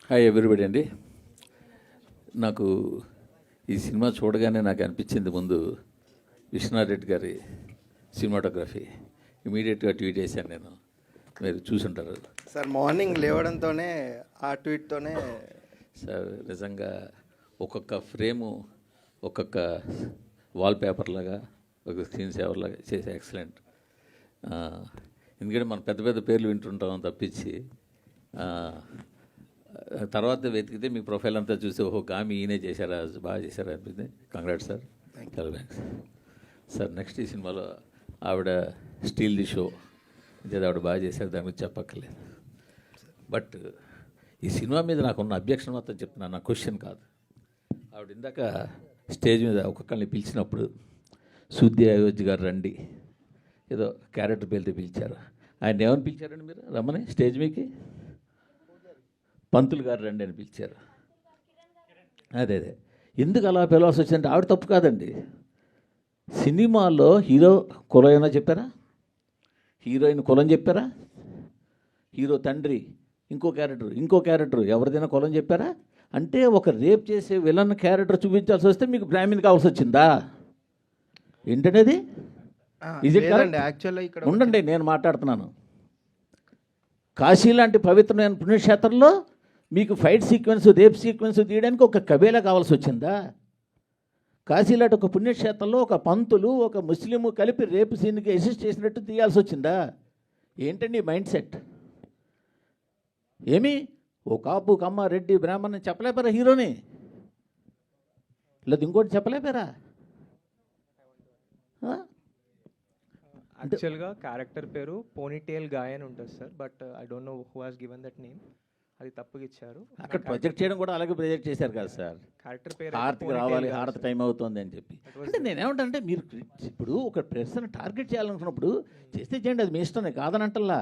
Hi everybody అండి. నాకు ఈ సినిమా చూడగానే నాకు అనిపించింది ముందు విశ్వనాథ్ రెడ్డి గారి సినిమాటోగ్రఫీ. ఇమీడియట్గా ట్వీట్ చేశాను నేను, మీరు చూసుంటారు సార్. మార్నింగ్ లేవడంతోనే ఆ ట్వీట్తోనే సార్ నిజంగా ఒక్కొక్క ఫ్రేము ఒక్కొక్క వాల్పేపర్ లాగా ఒక స్క్రీన్ సేవర్ లాగా చేసే ఎక్సలెంట్. ఎందుకంటే మనం పెద్ద పెద్ద పేర్లు వింటుంటాం తప్పించి తర్వాత వెతికితే మీ ప్రొఫైల్ అంతా చూసి ఓహో గామి ఈయనే చేశారా, బాగా చేశారా అనిపించింది. కంగ్రాట్స్ సార్, చాలా థ్యాంక్స్ సార్. నెక్స్ట్ ఈ సినిమాలో ఆవిడ స్టీల్ ది షో అంటే ఆవిడ బాగా చేశారు, దాని గురించి చెప్పక్కర్లేదు. బట్ ఈ సినిమా మీద నాకున్న అబ్జెక్షన్ మొత్తం చెప్తున్నాను, నా క్వశ్చన్ కాదు. ఆవిడ ఇందాక స్టేజ్ మీద ఒక్కొక్కరిని పిలిచినప్పుడు సుద్ది అయోధ్య గారు రండి ఏదో క్యారెక్టర్ పేరుతో పిలిచారు. ఆయన ఏమని పిలిచారండి మీరు రమ్మని స్టేజ్ మీకి? పంతులు గారు రండి అని పిలిచారు. అదే ఎందుకు అలా పిలవాల్సి వచ్చిందంటే ఆవిడ తప్పు కాదండి. సినిమాలో హీరో కులం ఏమైనా చెప్పారా? హీరోయిన్ కులం చెప్పారా? హీరో తండ్రి ఇంకో క్యారెక్టర్ ఎవరిదైనా కులం చెప్పారా? అంటే ఒక రేప్ చేసే విలన్ క్యారెక్టర్ చూపించాల్సి వస్తే మీకు బ్రాహ్మణ్ కావాల్సి వచ్చిందా ఏంటనేది? ఉండండి, నేను మాట్లాడుతున్నాను. కాశీ లాంటి పవిత్రమైన పుణ్యక్షేత్రంలో మీకు ఫైట్ సీక్వెన్స్, రేప్ సీక్వెన్స్ తీయడానికి ఒక కబేలా కావాల్సి వచ్చిందా? కాశీ లాంటి ఒక పుణ్యక్షేత్రంలో ఒక పంతులు ఒక ముస్లిము కలిపి రేపు సీన్కి అసిస్ట్ చేసినట్టు తీయాల్సి వచ్చిందా? ఏంటండి మైండ్ సెట్? ఏమి ఓ కాపు కమ్మ రెడ్డి బ్రాహ్మణ్ చెప్పలేపారా హీరోని? లేదు ఇంకోటి చెప్పలేపారా? యాక్చువల్గా క్యారెక్టర్ పేరు పోనీటేల్ గాయ్ అని ఉంటుంది sir, but I don't know who has given that name. అది తప్పుగా ఇచ్చారు. అక్కడ ప్రొజెక్ట్ చేయడం కూడా అలాగే ప్రొజెక్ట్ చేశారు కదా సార్. క్యారెక్టర్ పేరు హారతికి రావాలి, హారతి టైం అవుతుంది అని చెప్పి. అంటే నేనేమంటే మీరు ఇప్పుడు ఒక పర్సన్ టార్గెట్ చేయాలనుకున్నప్పుడు చేస్తే చేయండి, అది మీ ఇష్టమే కాదనంటల్లా.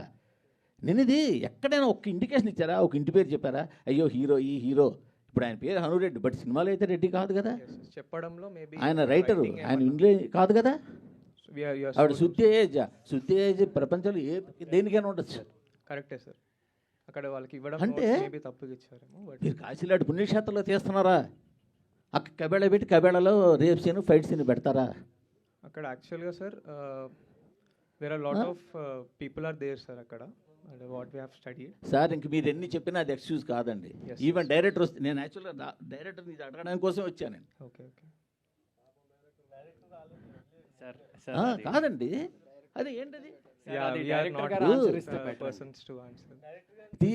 నేను ఇది ఎక్కడైనా ఒక ఇండికేషన్ ఇచ్చారా? ఒక ఇంటి పేరు చెప్పారా? అయ్యో హీరో ఈ హీరో ఇప్పుడు ఆయన పేరు హనురెడ్డి, బట్ సినిమాలో అయితే రెడ్డి కాదు కదా. చెప్పడంలో మేబీ ఆయన రైటరు, ఆయన ఇంగ్లీష్ కాదు కదా. ఆవిడ శుద్ధి ప్రపంచంలో దేనికైనా ఉండొచ్చు. కరెక్టే సార్. అక్కడ వాళ్ళకి ఇవ్వడం అంటే తప్పుగా ఇచ్చారేమో. బట్ మీరు కాశీలాంటి పుణ్యక్షేత్రంలో తీస్తున్నారా? అక్కడ కబేళ పెట్టి కబేళలో రేప్ సీన్ ఫైట్ సీన్ పెడతారా? అక్కడ యాక్చువల్గా sir where are lot of people are there sir అక్కడ. What we have studied sir. ఇంక మీరు ఎన్ని చెప్పినా అది ఎక్స్క్యూజ్ కాదండి. ఈవెన్ డైరెక్టర్ వస్తే నేను యాక్చువల్గా డైరెక్టర్ ఇది అడగడానికి కోసం వచ్చాను. ఓకే కాదండి, అది ఏంటది?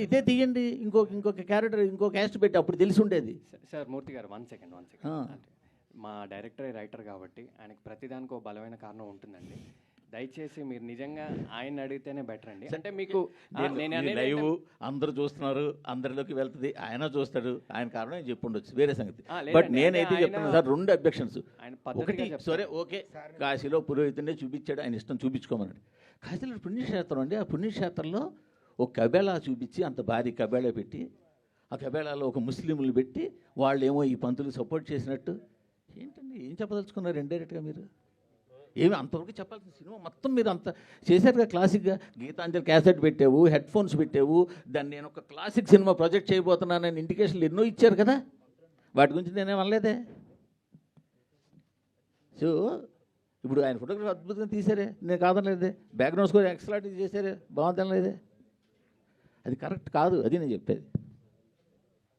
ఇదే తీయండి, ఇంకొక క్యారెక్టర్ ఇంకో క్యాస్ట్ పెట్టి అప్పుడు తెలిసి ఉండేది. సార్ మూర్తి గారు 1 సెకండ్. మా డైరెక్టర్ రైటర్ కాబట్టి ఆయనకి ప్రతిదానికి ఒక బలమైన కారణం ఉంటుందండి. దయచేసి మీరు నిజంగా ఆయన అడిగితేనే బెటర్ అండి. అంటే మీకు లైవ్ అందరూ చూస్తున్నారు, అందరిలోకి వెళ్తుంది, ఆయన చూస్తాడు, ఆయన కారణం ఏం చెప్పుండొచ్చు, వేరే సంగతి. బట్ నేనైతే చెప్తున్నాను సార్, 2 అబ్జెక్షన్స్. ఒకటి సరే ఓకే, కాశీలో పురోహితుడినే చూపించాడు, ఆయన ఇష్టం చూపించుకోమన్నాడు. కాశీలో పుణ్యక్షేత్రం అండి, ఆ పుణ్యక్షేత్రంలో ఒక కబేళా చూపించి అంత భారీ కబేళా పెట్టి ఆ కబేళాలో ఒక ముస్లింలు పెట్టి వాళ్ళు ఏమో ఈ పంతులు సపోర్ట్ చేసినట్టు ఏంటండి? ఏం చెప్పదలుచుకున్నారు ఇండైరెక్ట్గా మీరు? ఏమి అంతవరకు చెప్పాల్సిన సినిమా మొత్తం మీరు అంత చేశారుగా. క్లాసిక్గా గీతాంజలి క్యాసెట్ పెట్టావు, హెడ్ ఫోన్స్ పెట్టావు, దాన్ని నేను ఒక క్లాసిక్ సినిమా ప్రొజెక్ట్ చేయబోతున్నానని ఇండికేషన్లు ఎన్నో ఇచ్చారు కదా. వాటి గురించి నేనేం అనలేదే. సో ఇప్పుడు ఆయన ఫోటోగ్రఫీ అద్భుతంగా తీశారే, నేను కాదనలేదే. బ్యాక్గ్రౌండ్ స్కోర్ ఎక్సలెంట్ చేశారే, బాగుందనలేదే. అది కరెక్ట్ కాదు, అది నేను చెప్పేది.